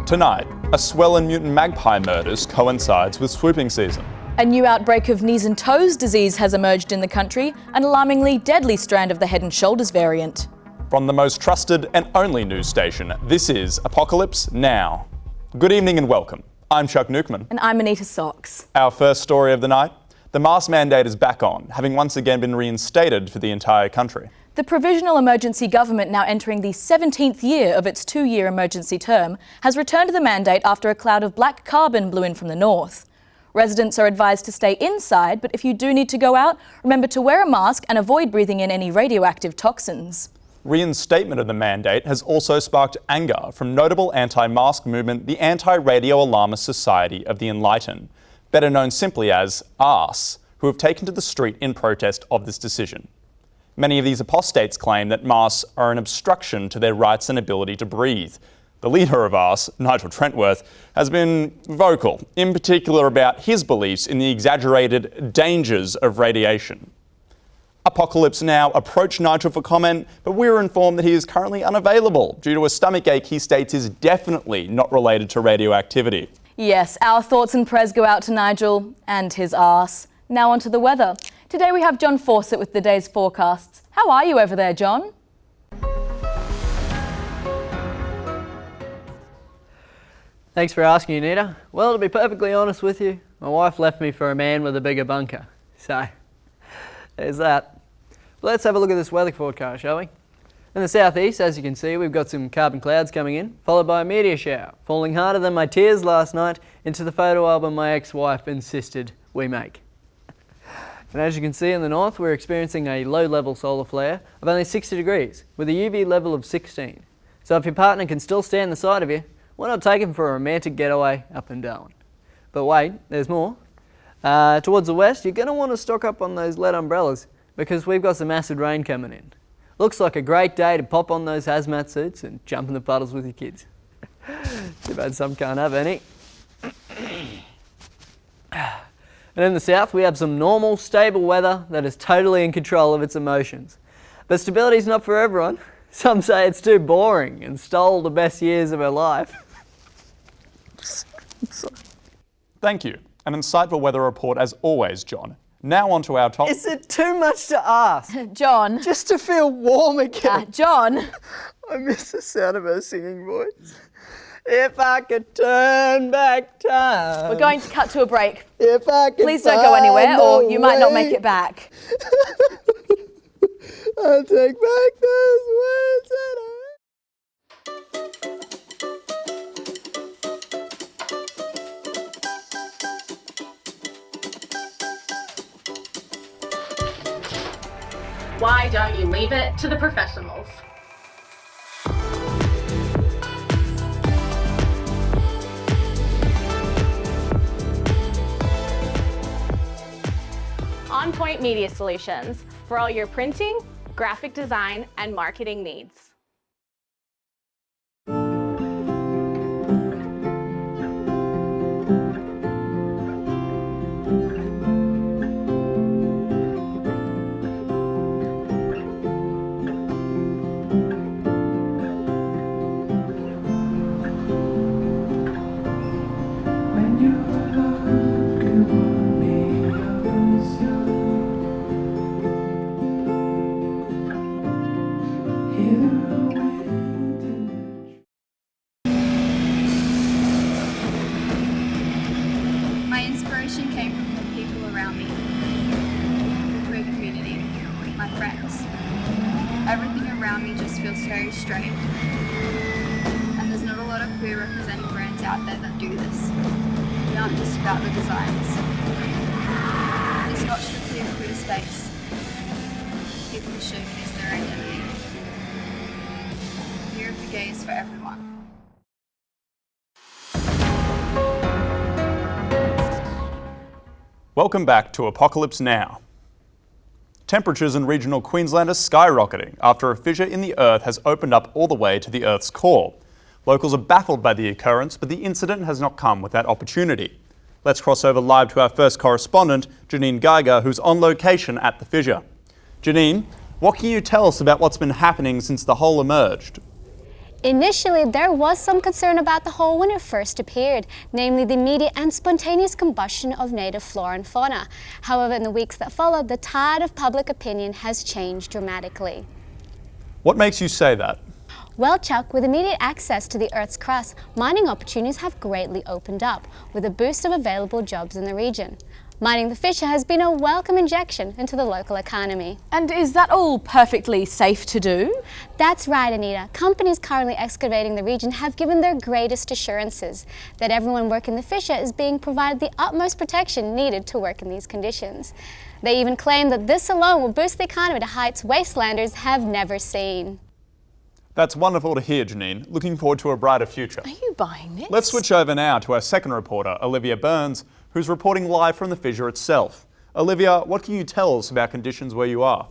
Tonight, a swell in mutant magpie murders coincides with swooping season. A new outbreak of knees and toes disease has emerged in the country, an alarmingly deadly strand of the Head and Shoulders variant. From the most trusted and only news station, this is Apocalypse Now. Good evening and welcome. I'm Chuck Newkman. And I'm Anita Socks. Our first story of the night, the mask mandate is back on, having once again been reinstated for the entire country. The Provisional Emergency Government, now entering the 17th year of its 2-year emergency term, has returned to the mandate after a cloud of black carbon blew in from the north. Residents are advised to stay inside, but if you do need to go out, remember to wear a mask and avoid breathing in any radioactive toxins. Reinstatement of the mandate has also sparked anger from notable anti-mask movement, the Anti-Radio Alarmist Society of the Enlightened, better known simply as ARSE, who have taken to the street in protest of this decision. Many of these apostates claim that masks are an obstruction to their rights and ability to breathe. The leader of ARSE, Nigel Trentworth, has been vocal, in particular about his beliefs in the exaggerated dangers of radiation. Apocalypse Now approached Nigel for comment, but we were informed that he is currently unavailable due to a stomachache he states is definitely not related to radioactivity. Yes, our thoughts and prayers go out to Nigel and his arse. Now onto the weather. Today we have John Fawcett with the day's forecasts. How are you over there, John? Thanks for asking, Anita. Well, to be perfectly honest with you, my wife left me for a man with a bigger bunker. So, there's that. But let's have a look at this weather forecast, shall we? In the southeast, as you can see, we've got some carbon clouds coming in, followed by a meteor shower, falling harder than my tears last night into the photo album my ex-wife insisted we make. And as you can see in the north, we're experiencing a low-level solar flare of only 60 degrees, with a UV level of 16. So if your partner can still stand the sight of you, why not take him for a romantic getaway up and down? But wait, there's more. Towards the west, you're going to want to stock up on those lead umbrellas, because we've got some acid rain coming in. Looks like a great day to pop on those hazmat suits and jump in the puddles with your kids. Too bad some can't have any. And in the south, we have some normal, stable weather that is totally in control of its emotions. But stability is not for everyone. Some say it's too boring and stole the best years of her life. Thank you. An insightful weather report as always, John. Now on to our top... Is it too much to ask? John. Just to feel warm again. John. I miss the sound of her singing voice. If I could turn back time. We're going to cut to a break. If I could Please don't go anywhere or you might not make it back. I'll take back those words that Why don't you leave it to the professionals? On Point Media Solutions for all your printing, graphic design, and marketing needs. My inspiration came from the people around me, the queer community, my friends. Everything around me just feels very straight. And there's not a lot of queer representing brands out there that do this. They aren't just about the designs. It's not strictly a queer space. People who showcase their identity. Here for gays for everyone. Welcome back to Apocalypse Now. Temperatures in regional Queensland are skyrocketing after a fissure in the earth has opened up all the way to the Earth's core. Locals are baffled by the occurrence, but the incident has not come without opportunity. Let's cross over live to our first correspondent, Janine Geiger, who's on location at the fissure. Janine, what can you tell us about what's been happening since the hole emerged? Initially, there was some concern about the hole when it first appeared, namely the immediate and spontaneous combustion of native flora and fauna. However, in the weeks that followed, the tide of public opinion has changed dramatically. What makes you say that? Well, Chuck, with immediate access to the Earth's crust, mining opportunities have greatly opened up, with a boost of available jobs in the region. Mining the fissure has been a welcome injection into the local economy. And is that all perfectly safe to do? That's right, Anita. Companies currently excavating the region have given their greatest assurances that everyone working the fissure is being provided the utmost protection needed to work in these conditions. They even claim that this alone will boost the economy to heights wastelanders have never seen. That's wonderful to hear, Janine. Looking forward to a brighter future. Are you buying this? Let's switch over now to our second reporter, Olivia Burns, who's reporting live from the fissure itself. Olivia, what can you tell us about conditions where you are?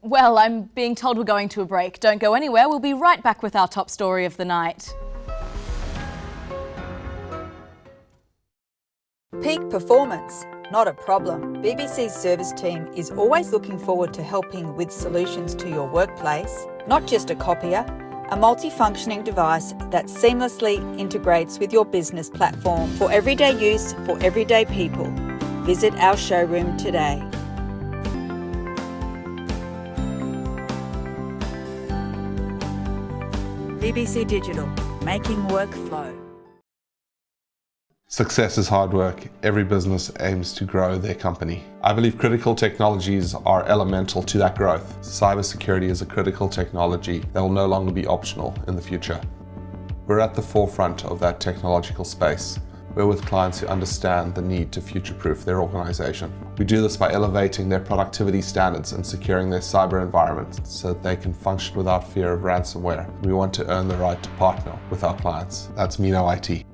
Well, I'm being told we're going to a break. Don't go anywhere. We'll be right back with our top story of the night. Peak performance, not a problem. BBC's service team is always looking forward to helping with solutions to your workplace, not just a copier, a multifunctioning device that seamlessly integrates with your business platform for everyday use for everyday people. Visit our showroom today. BBC Digital, making work flow. Success is hard work. Every business aims to grow their company. I believe critical technologies are elemental to that growth. Cybersecurity is a critical technology that will no longer be optional in the future. We're at the forefront of that technological space. We're with clients who understand the need to future-proof their organization. We do this by elevating their productivity standards and securing their cyber environment so that they can function without fear of ransomware. We want to earn the right to partner with our clients. That's Mino IT.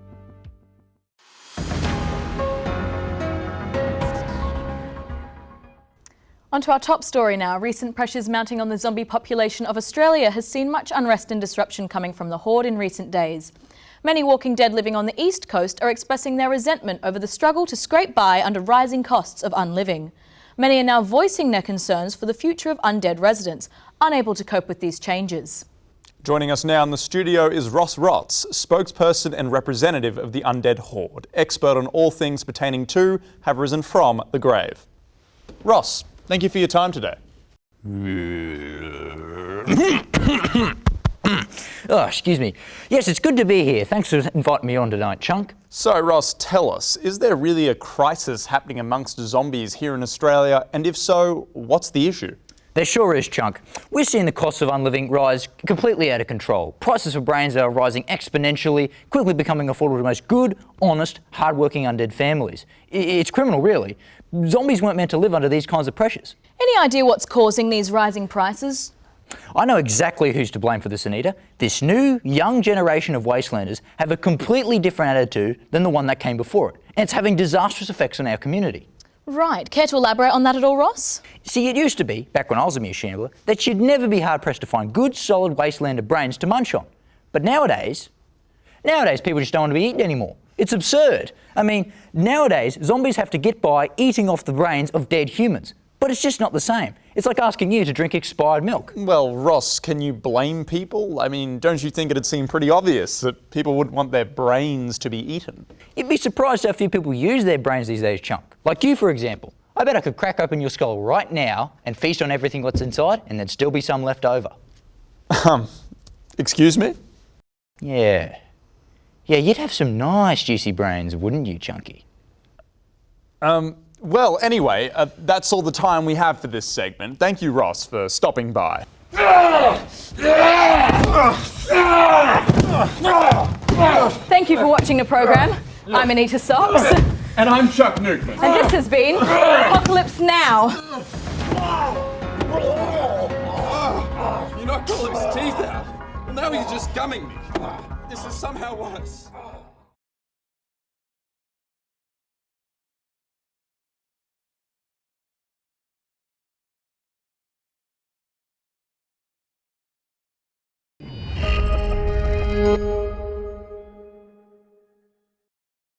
On to our top story now. Recent pressures mounting on the zombie population of Australia has seen much unrest and disruption coming from the horde in recent days. Many Walking Dead living on the East Coast are expressing their resentment over the struggle to scrape by under rising costs of unliving. Many are now voicing their concerns for the future of undead residents, unable to cope with these changes. Joining us now in the studio is Ross Rotz, spokesperson and representative of the Undead Horde, expert on all things pertaining to, have risen from the grave. Ross, thank you for your time today. Oh, excuse me. Yes, it's good to be here. Thanks for inviting me on tonight, Chunk. So, Ross, tell us, is there really a crisis happening amongst zombies here in Australia? And if so, what's the issue? There sure is, Chunk. We're seeing the costs of unliving rise completely out of control. Prices for brains are rising exponentially, quickly becoming affordable to the most good, honest, hard-working undead families. It's criminal, really. Zombies weren't meant to live under these kinds of pressures. Any idea what's causing these rising prices? I know exactly who's to blame for this, Anita. This new, young generation of wastelanders have a completely different attitude than the one that came before it, and it's having disastrous effects on our community. Right. Care to elaborate on that at all, Ross? See, it used to be, back when I was a mere shambler, that you'd never be hard-pressed to find good, solid wastelander brains to munch on. But nowadays people just don't want to be eaten anymore. It's absurd. I mean, nowadays, zombies have to get by eating off the brains of dead humans. But it's just not the same. It's like asking you to drink expired milk. Well, Ross, can you blame people? I mean, don't you think it'd seem pretty obvious that people wouldn't want their brains to be eaten? You'd be surprised how few people use their brains these days, Chunk. Like you, for example. I bet I could crack open your skull right now and feast on everything that's inside, and there'd still be some left over. Excuse me? Yeah, you'd have some nice juicy brains, wouldn't you, Chunky? Well, anyway, that's all the time we have for this segment. Thank you, Ross, for stopping by. Thank you for watching the programme. I'm Anita Socks. And I'm Chuck Newton. And this has been Apocalypse Now. You knocked all of his teeth out. Well, now he's just gumming me. This is somehow worse. Thank you.